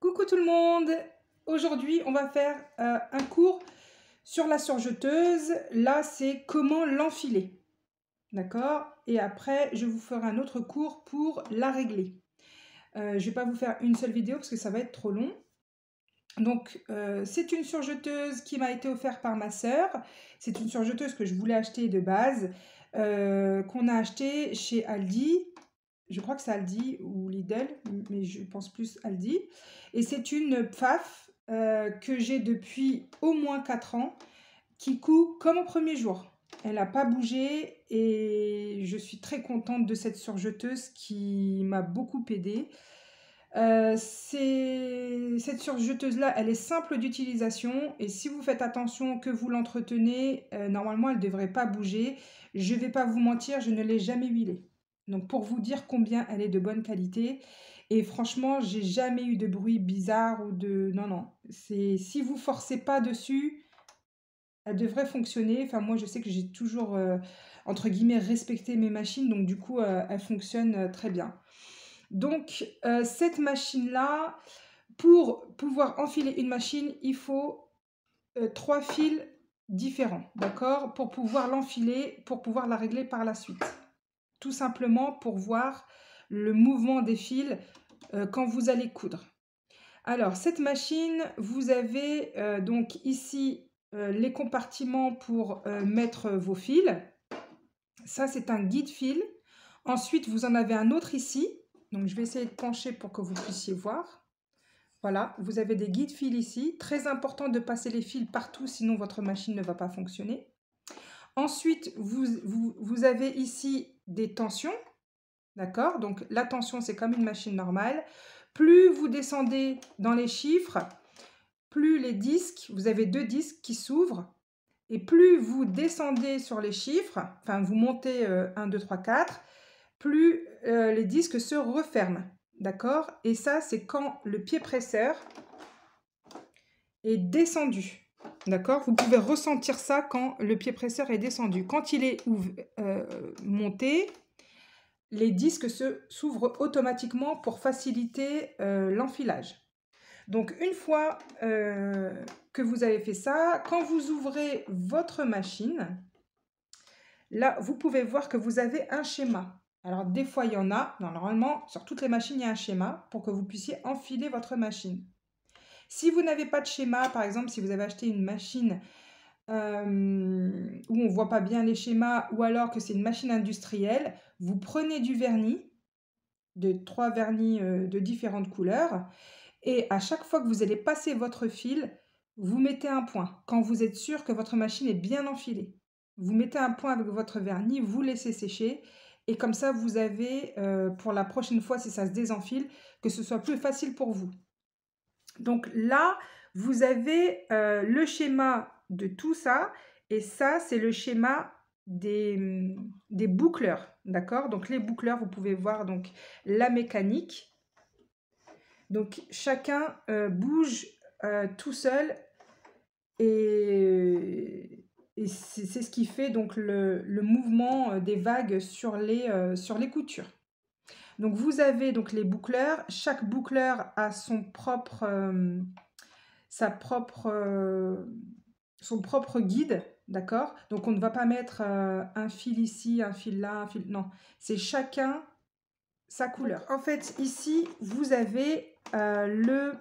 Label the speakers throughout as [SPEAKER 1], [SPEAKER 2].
[SPEAKER 1] Coucou tout le monde! Aujourd'hui, on va faire un cours sur la surjeteuse. Là, c'est comment l'enfiler. D'accord? Et après, je vous ferai un autre cours pour la régler. Je ne vais pas vous faire une seule vidéo parce que ça va être trop long. Donc, c'est une surjeteuse qui m'a été offerte par ma sœur. C'est une surjeteuse que je voulais acheter de base, qu'on a acheté chez Aldi. Je crois que c'est Aldi ou Lidl, mais je pense plus Aldi. Et c'est une PFAF que j'ai depuis au moins 4 ans, qui coud comme au premier jour. Elle n'a pas bougé et je suis très contente de cette surjeteuse qui m'a beaucoup aidée. Cette surjeteuse-là, elle est simple d'utilisation et si vous faites attention que vous l'entretenez, normalement, elle ne devrait pas bouger. Je ne vais pas vous mentir, je ne l'ai jamais huilée. Donc, pour vous dire combien elle est de bonne qualité. Et franchement, j'ai jamais eu de bruit bizarre ou de... Non, non. Si vous forcez pas dessus, elle devrait fonctionner. Enfin, moi, je sais que j'ai toujours, entre guillemets, respecté mes machines. Donc, du coup, elle fonctionne très bien. Donc, cette machine-là, pour pouvoir enfiler une machine, il faut 3 fils différents, d'accord? Pour pouvoir l'enfiler, pour pouvoir la régler par la suite. Tout simplement pour voir le mouvement des fils quand vous allez coudre. Alors, cette machine, vous avez donc ici les compartiments pour mettre vos fils. Ça, c'est un guide fil. Ensuite, vous en avez un autre ici. Donc, je vais essayer de pencher pour que vous puissiez voir. Voilà, vous avez des guides fils ici. Très important de passer les fils partout, sinon votre machine ne va pas fonctionner. Ensuite, vous avez ici des tensions. D'accord? Donc, la tension, c'est comme une machine normale. Plus vous descendez dans les chiffres, plus les disques, vous avez 2 disques qui s'ouvrent. Et plus vous descendez sur les chiffres, enfin, vous montez 1, 2, 3, 4, plus les disques se referment. D'accord? Et ça, c'est quand le pied presseur est descendu. D'accord? Vous pouvez ressentir ça quand le pied presseur est descendu. Quand il est monté, les disques s'ouvrent automatiquement pour faciliter l'enfilage. Donc, une fois que vous avez fait ça, quand vous ouvrez votre machine, là, vous pouvez voir que vous avez un schéma. Alors, des fois, il y en a. Normalement, sur toutes les machines, il y a un schéma pour que vous puissiez enfiler votre machine. Si vous n'avez pas de schéma, par exemple, si vous avez acheté une machine où on ne voit pas bien les schémas, ou alors que c'est une machine industrielle, vous prenez du vernis, de 3 vernis de différentes couleurs, et à chaque fois que vous allez passer votre fil, vous mettez un point. Quand vous êtes sûr que votre machine est bien enfilée, vous mettez un point avec votre vernis, vous laissez sécher, et comme ça, vous avez, pour la prochaine fois, si ça se désenfile, que ce soit plus facile pour vous. Donc là, vous avez le schéma de tout ça, et ça, c'est le schéma des boucleurs, d'accord? Donc les boucleurs, vous pouvez voir donc la mécanique. Donc chacun bouge tout seul, et c'est ce qui fait donc le mouvement des vagues sur les coutures. Donc vous avez donc les boucleurs, chaque boucleur a son propre guide, d'accord? Donc on ne va pas mettre un fil ici, un fil là, un fil... Non, c'est chacun sa couleur. Donc, en fait, ici, vous avez le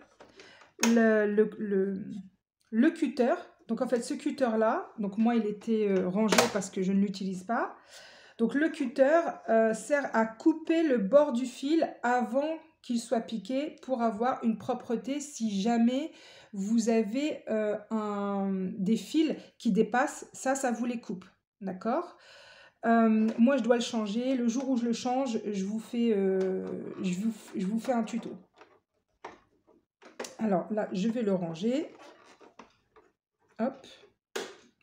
[SPEAKER 1] cutter. Donc en fait, ce cutter-là, donc moi, il était rangé parce que je ne l'utilise pas. Donc le cutter sert à couper le bord du fil avant qu'il soit piqué pour avoir une propreté si jamais vous avez des fils qui dépassent, ça vous les coupe, d'accord? Moi, je dois le changer. Le jour où je le change, je vous fais un tuto. Alors là, je vais le ranger. Hop.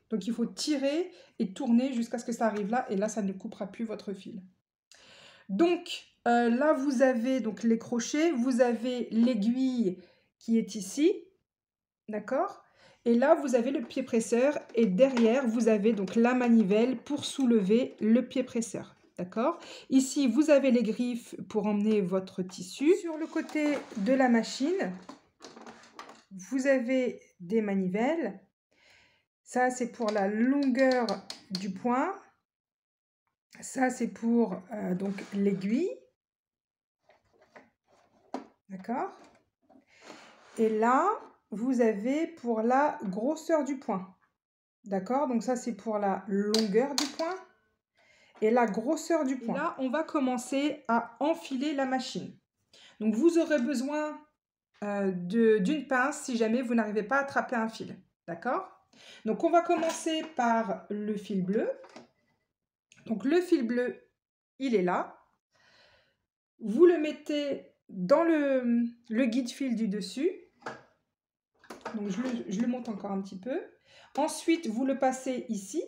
[SPEAKER 1] Donc, il faut tirer et tourner jusqu'à ce que ça arrive là. Et là, ça ne coupera plus votre fil. Donc, là, vous avez donc les crochets. Vous avez l'aiguille qui est ici. D'accord? Et là, vous avez le pied presseur. Et derrière, vous avez donc la manivelle pour soulever le pied presseur. D'accord? Ici, vous avez les griffes pour emmener votre tissu. Sur le côté de la machine, vous avez des manivelles. Ça, c'est pour la longueur du point. Ça, c'est pour donc l'aiguille. D'accord? Et là, vous avez pour la grosseur du point. D'accord? Donc ça, c'est pour la longueur du point et la grosseur du point. Et là, on va commencer à enfiler la machine. Donc, vous aurez besoin d'une pince si jamais vous n'arrivez pas à attraper un fil. D'accord? Donc, on va commencer par le fil bleu. Donc, le fil bleu, il est là. Vous le mettez dans le guide fil du dessus. Donc, je le monte encore un petit peu. Ensuite, vous le passez ici.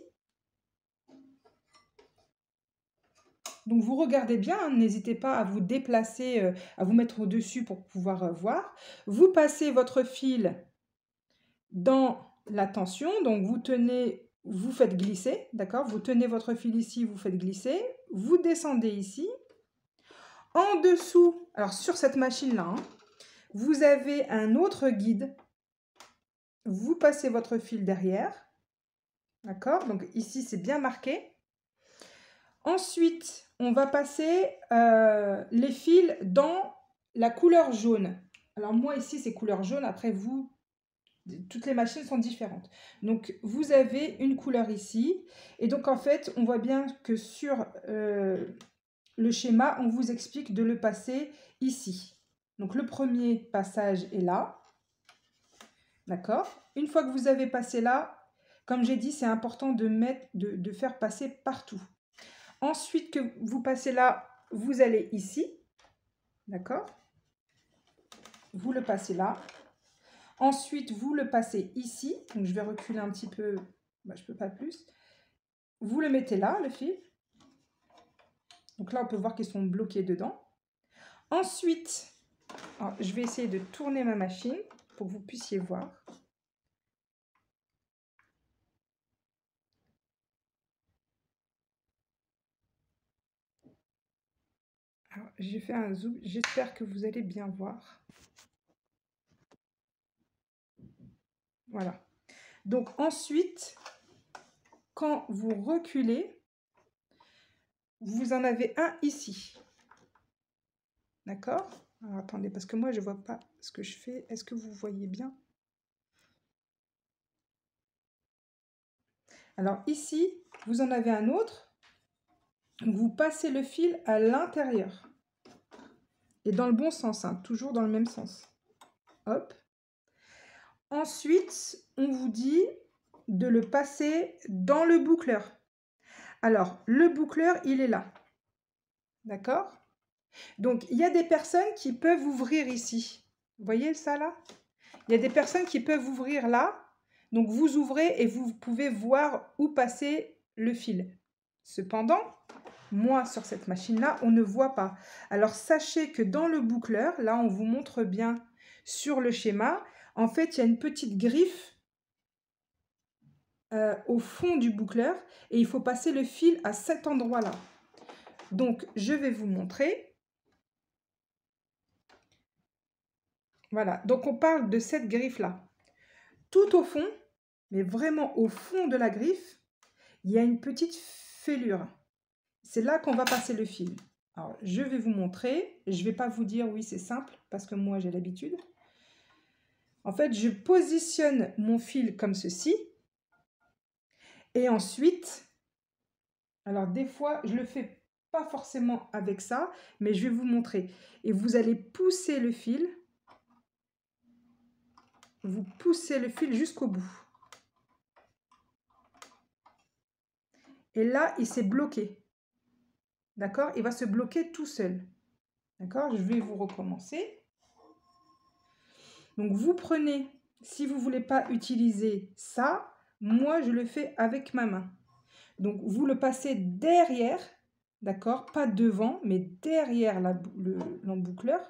[SPEAKER 1] Donc, vous regardez bien, hein, n'hésitez pas à vous déplacer, à vous mettre au-dessus pour pouvoir voir. Vous passez votre fil dans la tension, donc vous tenez, vous faites glisser, d'accord? Vous tenez votre fil ici, vous faites glisser, vous descendez ici. En dessous, alors sur cette machine-là, hein, vous avez un autre guide. Vous passez votre fil derrière, d'accord? Donc ici, c'est bien marqué. Ensuite, on va passer les fils dans la couleur jaune. Alors moi ici, c'est couleur jaune. Après vous, toutes les machines sont différentes. Donc vous avez une couleur ici. Et donc en fait, on voit bien que sur le schéma, on vous explique de le passer ici. Donc le premier passage est là. D'accord? Une fois que vous avez passé là, comme j'ai dit, c'est important de faire passer partout. Ensuite que vous passez là, vous allez ici, d'accord? Vous le passez là. Ensuite, vous le passez ici. Donc, je vais reculer un petit peu. Je ne peux pas plus. Vous le mettez là, le fil. Donc là, on peut voir qu'ils sont bloqués dedans. Ensuite, alors, je vais essayer de tourner ma machine pour que vous puissiez voir. Alors, j'ai fait un zoom, j'espère que vous allez bien voir. Voilà. Donc ensuite, quand vous reculez, vous en avez un ici. D'accord? Alors attendez, parce que moi je ne vois pas ce que je fais. Est-ce que vous voyez bien? Alors ici, vous en avez un autre. Vous passez le fil à l'intérieur. Et dans le bon sens, hein, toujours dans le même sens. Hop. Ensuite, on vous dit de le passer dans le boucleur. Alors, le boucleur, il est là. D'accord? Donc, il y a des personnes qui peuvent ouvrir ici. Vous voyez ça là? Il y a des personnes qui peuvent ouvrir là. Donc, vous ouvrez et vous pouvez voir où passer le fil. Cependant, moi, sur cette machine-là, on ne voit pas. Alors, sachez que dans le boucleur, là, on vous montre bien sur le schéma, en fait, il y a une petite griffe au fond du boucleur et il faut passer le fil à cet endroit-là. Donc, je vais vous montrer. Voilà, donc on parle de cette griffe-là. Tout au fond, mais vraiment au fond de la griffe, il y a une petite fêlure. C'est là qu'on va passer le fil. Alors, je vais vous montrer. Je ne vais pas vous dire oui, c'est simple, parce que moi, j'ai l'habitude. En fait, je positionne mon fil comme ceci. Et ensuite, alors des fois, je ne le fais pas forcément avec ça, mais je vais vous montrer. Et vous allez pousser le fil. Vous poussez le fil jusqu'au bout. Et là, il s'est bloqué. D'accord? Il va se bloquer tout seul. D'accord? Je vais vous recommencer. Donc, vous prenez, si vous ne voulez pas utiliser ça, moi, je le fais avec ma main. Donc, vous le passez derrière, d'accord? Pas devant, mais derrière l'emboucleur.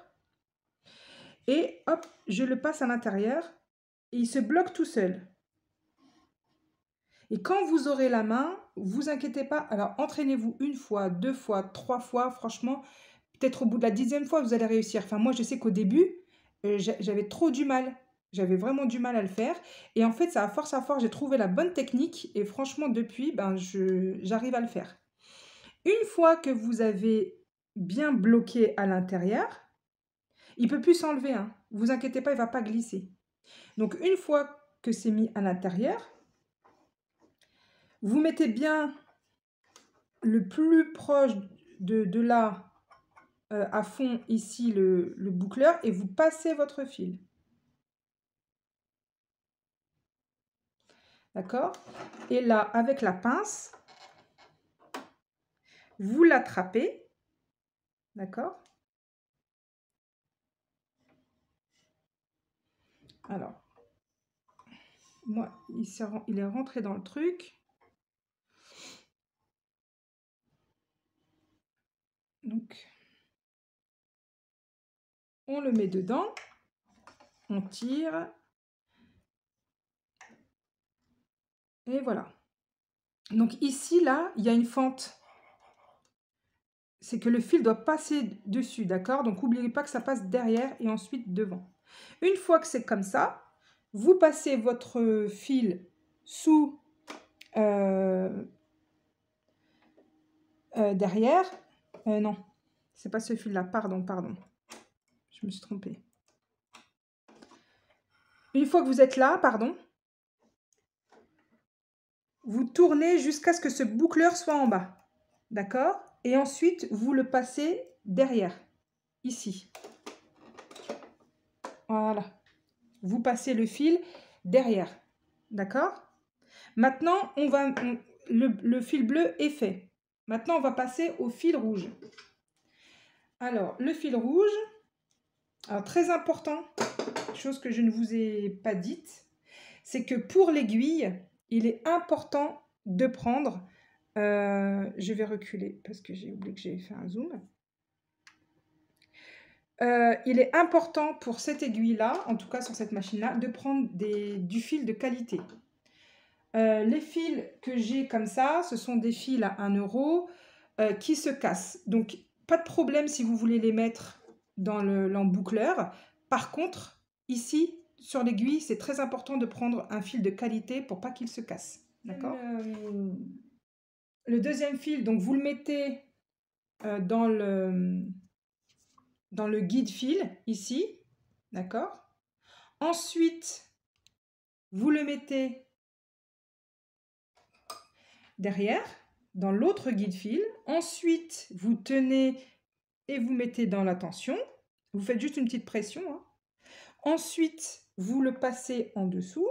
[SPEAKER 1] Et hop, je le passe à l'intérieur et il se bloque tout seul. Et quand vous aurez la main, vous inquiétez pas. Alors, entraînez-vous une fois, 2 fois, 3 fois. Franchement, peut-être au bout de la 10e fois, vous allez réussir. Enfin, moi, je sais qu'au début, j'avais trop du mal. J'avais vraiment du mal à le faire et en fait, ça à force, j'ai trouvé la bonne technique et franchement depuis, ben, j'arrive à le faire. Une fois que vous avez bien bloqué à l'intérieur, il peut plus s'enlever, hein. Vous inquiétez pas, il va pas glisser. Donc une fois que c'est mis à l'intérieur, vous mettez bien le plus proche de là, à fond ici le boucleur et vous passez votre fil. D'accord? Et là, avec la pince, vous l'attrapez. D'accord? Alors, moi, il est rentré dans le truc. Donc, on le met dedans. On tire. Et voilà. Donc ici, là, il y a une fente. C'est que le fil doit passer dessus, d'accord? Donc, n'oubliez pas que ça passe derrière et ensuite devant. Une fois que c'est comme ça, vous passez votre fil sous derrière. Non, c'est pas ce fil-là, pardon. Je me suis trompée. Une fois que vous êtes là, pardon, vous tournez jusqu'à ce que ce boucleur soit en bas. D'accord? Et ensuite, vous le passez derrière, ici. Voilà. Vous passez le fil derrière. D'accord? Maintenant, le fil bleu est fait. Maintenant, on va passer au fil rouge. Alors, le fil rouge, alors très important, chose que je ne vous ai pas dite, c'est que pour l'aiguille, il est important de prendre, je vais reculer parce que j'ai oublié que j'avais fait un zoom. Il est important pour cette aiguille-là, en tout cas sur cette machine-là, de prendre du fil de qualité. Les fils que j'ai comme ça, ce sont des fils à 1 € qui se cassent. Donc, pas de problème si vous voulez les mettre dans l'emboucleur. Par contre, ici, sur l'aiguille, c'est très important de prendre un fil de qualité pour pas qu'il se casse. D'accord? Le deuxième fil, donc vous le mettez dans le guide fil, ici. D'accord? Ensuite, vous le mettez derrière, dans l'autre guide fil. Ensuite, vous tenez et vous mettez dans la tension. Vous faites juste une petite pression, hein. Ensuite, vous le passez en dessous,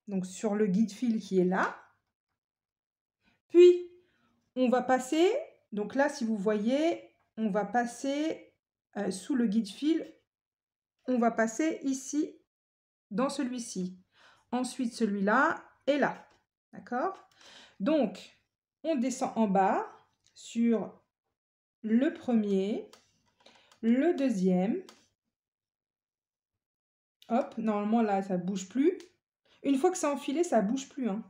[SPEAKER 1] donc sur le guide fil qui est là. Puis, on va passer, donc là, si vous voyez, on va passer sous le guide fil, on va passer ici, dans celui-ci. Ensuite, celui-là et là. D'accord? Donc, on descend en bas sur le premier, le deuxième. Hop, normalement là, ça ne bouge plus. Une fois que c'est enfilé, ça ne bouge plus, hein.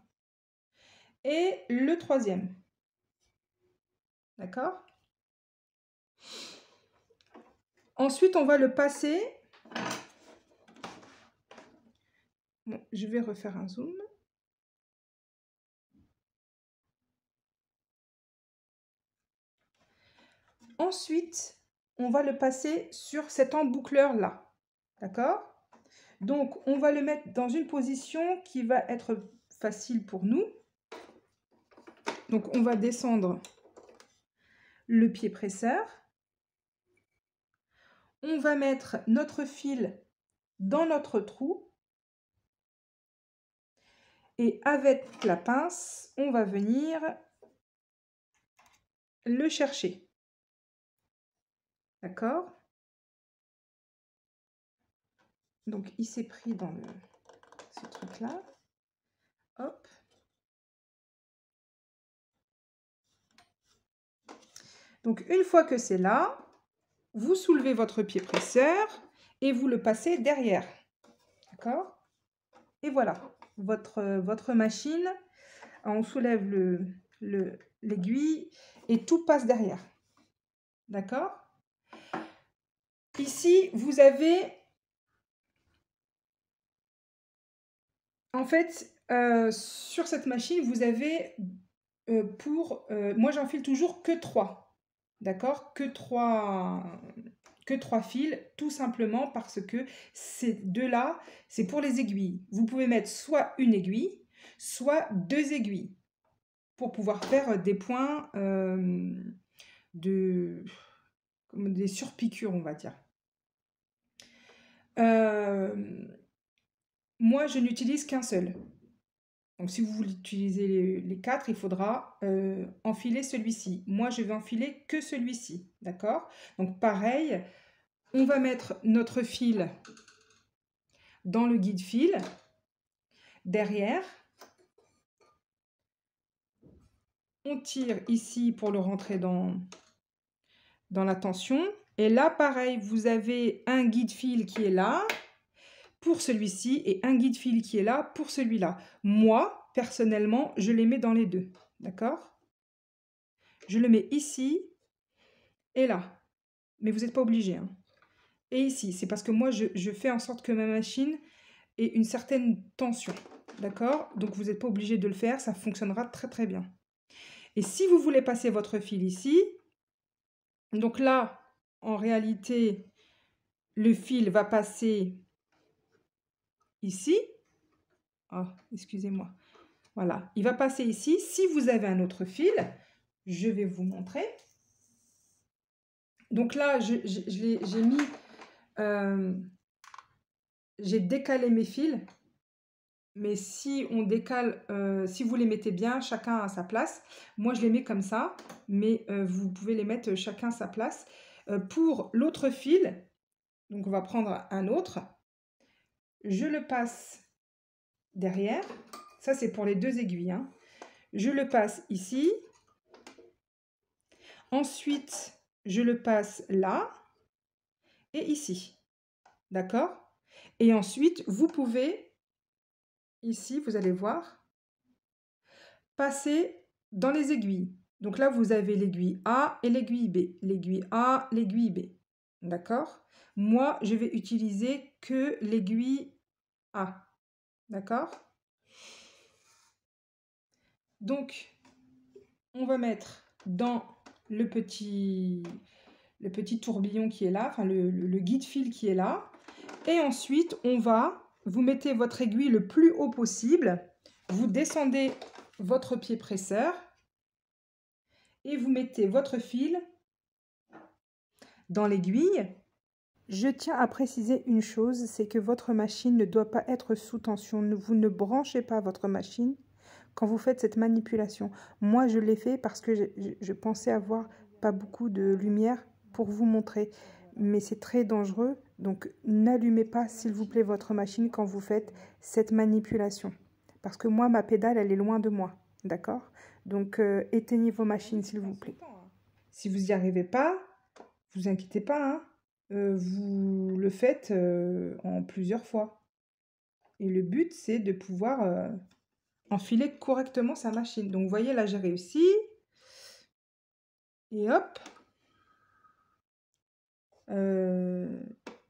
[SPEAKER 1] Et le troisième. D'accord? Ensuite, on va le passer. Bon, je vais refaire un zoom. Ensuite, on va le passer sur cet emboucleur-là. D'accord? Donc, on va le mettre dans une position qui va être facile pour nous. Donc, on va descendre le pied presseur. On va mettre notre fil dans notre trou. Et avec la pince, on va venir le chercher. D'accord? Donc, il s'est pris dans ce truc-là. Hop. Donc, une fois que c'est là, vous soulevez votre pied presseur et vous le passez derrière. D'accord? Et voilà, votre machine, on soulève l'aiguille et tout passe derrière. D'accord? Ici, vous avez En fait, sur cette machine, vous avez, moi j'enfile toujours que 3, d'accord? Que trois fils, tout simplement parce que ces 2-là, c'est pour les aiguilles. Vous pouvez mettre soit une aiguille, soit 2 aiguilles pour pouvoir faire, des points, de comme des surpiqûres, on va dire. Hem, Moi, je n'utilise qu'un seul. Donc si vous voulez utiliser les 4, il faudra, enfiler celui-ci. Moi, je vais enfiler que celui-ci, d'accord? Donc pareil, on va mettre notre fil dans le guide-fil. Derrière, on tire ici pour le rentrer dans la tension. Et là, pareil, vous avez un guide-fil qui est là pour celui-ci et un guide-fil qui est là pour celui-là. Moi, personnellement, je les mets dans les deux, d'accord? Je le mets ici et là, mais vous n'êtes pas obligé, hein. Et ici, c'est parce que moi, je fais en sorte que ma machine ait une certaine tension, d'accord? Donc, vous n'êtes pas obligé de le faire, ça fonctionnera très très bien. Et si vous voulez passer votre fil ici, donc là, en réalité, le fil va passer ici. Ah, excusez-moi. Voilà, il va passer ici. Si vous avez un autre fil, je vais vous montrer. Donc là, j'ai mis, j'ai décalé mes fils. Mais si on décale, si vous les mettez bien, chacun à sa place. Moi, je les mets comme ça, mais vous pouvez les mettre chacun à sa place. Pour l'autre fil, donc on va prendre un autre. Je le passe derrière. Ça, c'est pour les 2 aiguilles, hein. Je le passe ici. Ensuite, je le passe là et ici. D'accord? Et ensuite, vous pouvez, ici, vous allez voir, passer dans les aiguilles. Donc là, vous avez l'aiguille A et l'aiguille B. L'aiguille A, l'aiguille B. D'accord? Moi, je vais utiliser que l'aiguille A. D'accord? Donc, on va mettre dans le petit tourbillon qui est là, enfin le guide-fil qui est là. Et ensuite, vous mettez votre aiguille le plus haut possible. Vous descendez votre pied presseur et vous mettez votre fil dans l'aiguille. Je tiens à préciser une chose, c'est que votre machine ne doit pas être sous tension. Vous ne branchez pas votre machine quand vous faites cette manipulation. Moi, je l'ai fait parce que je pensais avoir pas beaucoup de lumière pour vous montrer. Mais c'est très dangereux, donc n'allumez pas, s'il vous plaît, votre machine quand vous faites cette manipulation. Parce que moi, ma pédale, elle est loin de moi, d'accord? Donc, éteignez vos machines, s'il vous plaît. Si vous n'y arrivez pas, vous inquiétez pas, hein. Vous le faites en plusieurs fois. Et le but, c'est de pouvoir enfiler correctement sa machine. Donc, vous voyez, là, j'ai réussi. Et hop.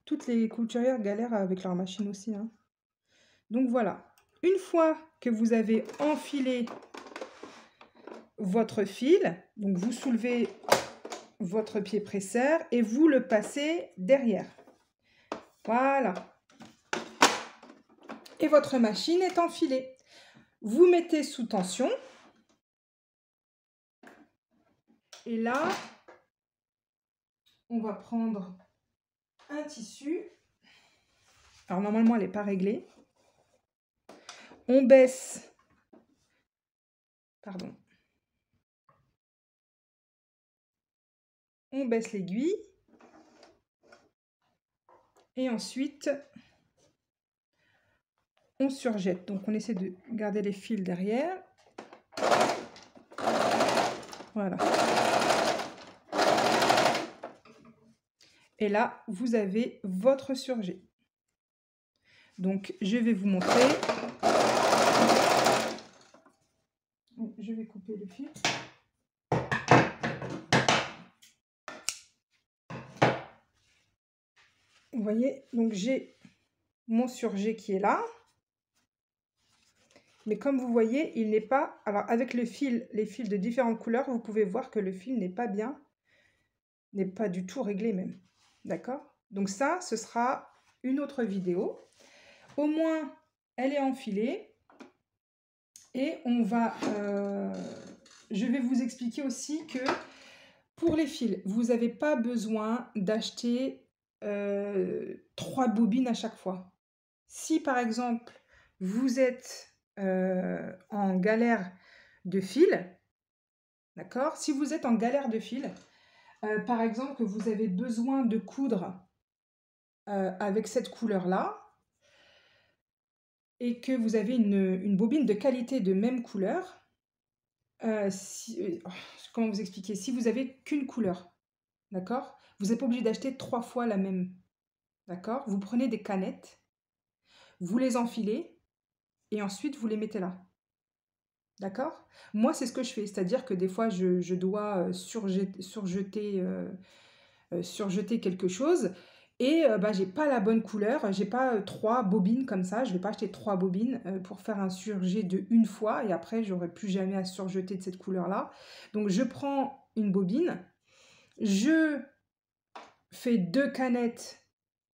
[SPEAKER 1] Toutes les couturières galèrent avec leur machine aussi, hein. Donc, voilà. Une fois que vous avez enfilé votre fil, donc vous soulevez votre pied presseur et vous le passez derrière. Voilà. Et votre machine est enfilée. Vous mettez sous tension. Et là, on va prendre un tissu. Alors, normalement, elle n'est pas réglée. On baisse. Pardon. On baisse l'aiguille. Et ensuite, on surjette. Donc, on essaie de garder les fils derrière. Voilà. Et là, vous avez votre surjet. Donc, je vais vous montrer. Je vais couper le fil. Vous voyez, donc j'ai mon surjet qui est là. Mais comme vous voyez, il n'est pas... Alors, avec le fil, les fils de différentes couleurs, vous pouvez voir que le fil n'est pas bien, n'est pas du tout réglé même. D'accord? Donc ça, ce sera une autre vidéo. Au moins, elle est enfilée. Et on va... je vais vous expliquer aussi que pour les fils, vous n'avez pas besoin d'acheter 3 bobines à chaque fois. Si par exemple, vous êtes en galère de fil, d'accord? Si vous êtes en galère de fil, par exemple que vous avez besoin de coudre avec cette couleur-là, et que vous avez une bobine de qualité de même couleur, comment vous expliquer? Si vous avez qu'une couleur, d'accord? Vous n'êtes pas obligé d'acheter 3 fois la même, d'accord? Vous prenez des canettes, vous les enfilez et ensuite vous les mettez là, d'accord? Moi, c'est ce que je fais, c'est-à-dire que des fois, je dois surjeter quelque chose et bah, j'ai pas la bonne couleur, j'ai pas 3 bobines comme ça, je vais pas acheter 3 bobines pour faire un surjet de une fois et après, j'aurai plus jamais à surjeter de cette couleur-là. Donc, je prends une bobine, je fais 2 canettes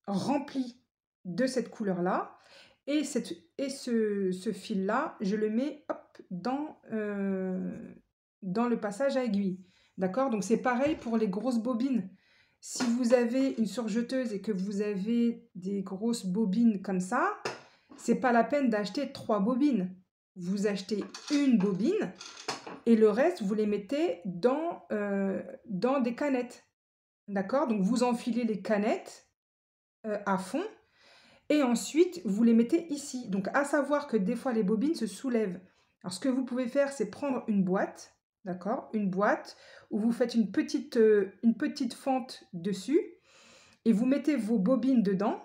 [SPEAKER 1] remplies de cette couleur-là et ce fil-là, je le mets hop, dans le passage à aiguille. D'accord? Donc, c'est pareil pour les grosses bobines. Si vous avez une surjeteuse et que vous avez des grosses bobines comme ça, c'est pas la peine d'acheter 3 bobines. Vous achetez une bobine et le reste, vous les mettez dans des canettes. D'accord? Donc, vous enfilez les canettes à fond et ensuite, vous les mettez ici. Donc, à savoir que des fois, les bobines se soulèvent. Alors, ce que vous pouvez faire, c'est prendre une boîte, d'accord? Une boîte où vous faites une petite fente dessus et vous mettez vos bobines dedans.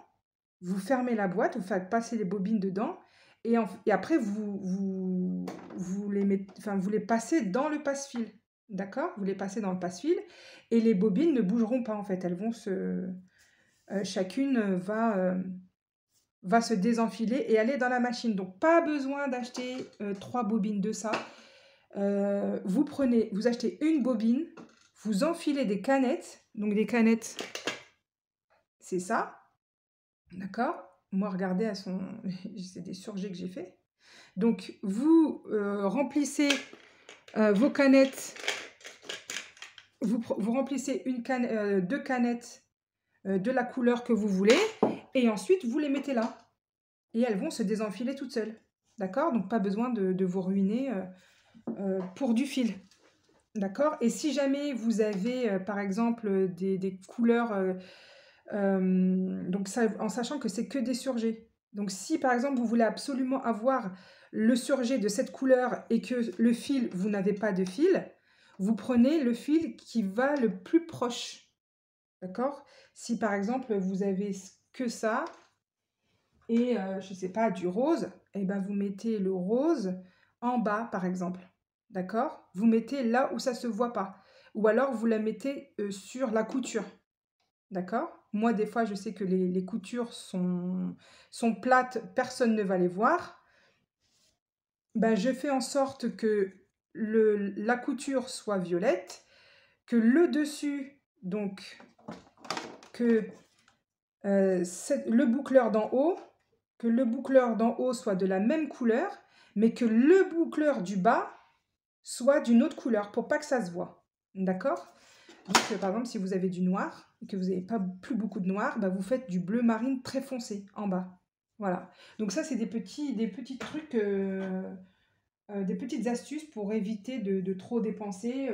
[SPEAKER 1] Vous fermez la boîte, vous faites passer les bobines dedans et après, vous les passez dans le passe-fil. D'accord? Vous les passez dans le passe-fil et les bobines ne bougeront pas, en fait. Elles vont chacune va se désenfiler et aller dans la machine. Donc, pas besoin d'acheter 3 bobines de ça. Vous achetez une bobine, vous enfilez des canettes. Donc, des canettes, c'est ça. D'accord? Moi, regardez, c'est des surjets que j'ai fait. Donc, vous remplissez vos canettes. Vous remplissez 2 canettes de la couleur que vous voulez. Et ensuite, vous les mettez là. Et elles vont se désenfiler toutes seules. D'accord? Donc, pas besoin de vous ruiner pour du fil. D'accord? Et si jamais vous avez, par exemple, des couleurs... donc, ça, en sachant que c'est que des surjets. Donc, si, par exemple, vous voulez absolument avoir le surjet de cette couleur et que le fil, vous n'avez pas de fil, vous prenez le fil qui va le plus proche. D'accord? Si, par exemple, vous avez que ça... et je ne sais pas, du rose, et ben vous mettez le rose en bas, par exemple. D'accord? Vous mettez là où ça ne se voit pas. Ou alors, vous la mettez sur la couture. D'accord? Moi, des fois, je sais que les coutures sont plates, personne ne va les voir. Ben, je fais en sorte que la couture soit violette, que le dessus, donc, que le boucleur d'en haut, que le boucleur d'en haut soit de la même couleur, mais que le boucleur du bas soit d'une autre couleur pour pas que ça se voit. D'accord? Donc, par exemple, si vous avez du noir et que vous n'avez pas plus beaucoup de noir, bah, vous faites du bleu marine très foncé en bas. Voilà. Donc ça, c'est des petits trucs, des petites astuces pour éviter de trop dépenser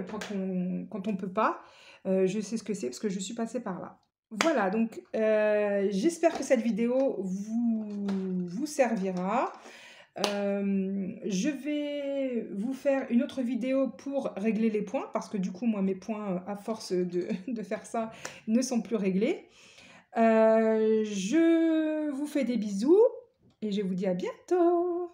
[SPEAKER 1] quand on peut pas. Je sais ce que c'est parce que je suis passée par là. Voilà, donc j'espère que cette vidéo vous servira. Je vais vous faire une autre vidéo pour régler les points, parce que du coup, moi, mes points, à force de faire ça, ne sont plus réglés. Je vous fais des bisous et je vous dis à bientôt.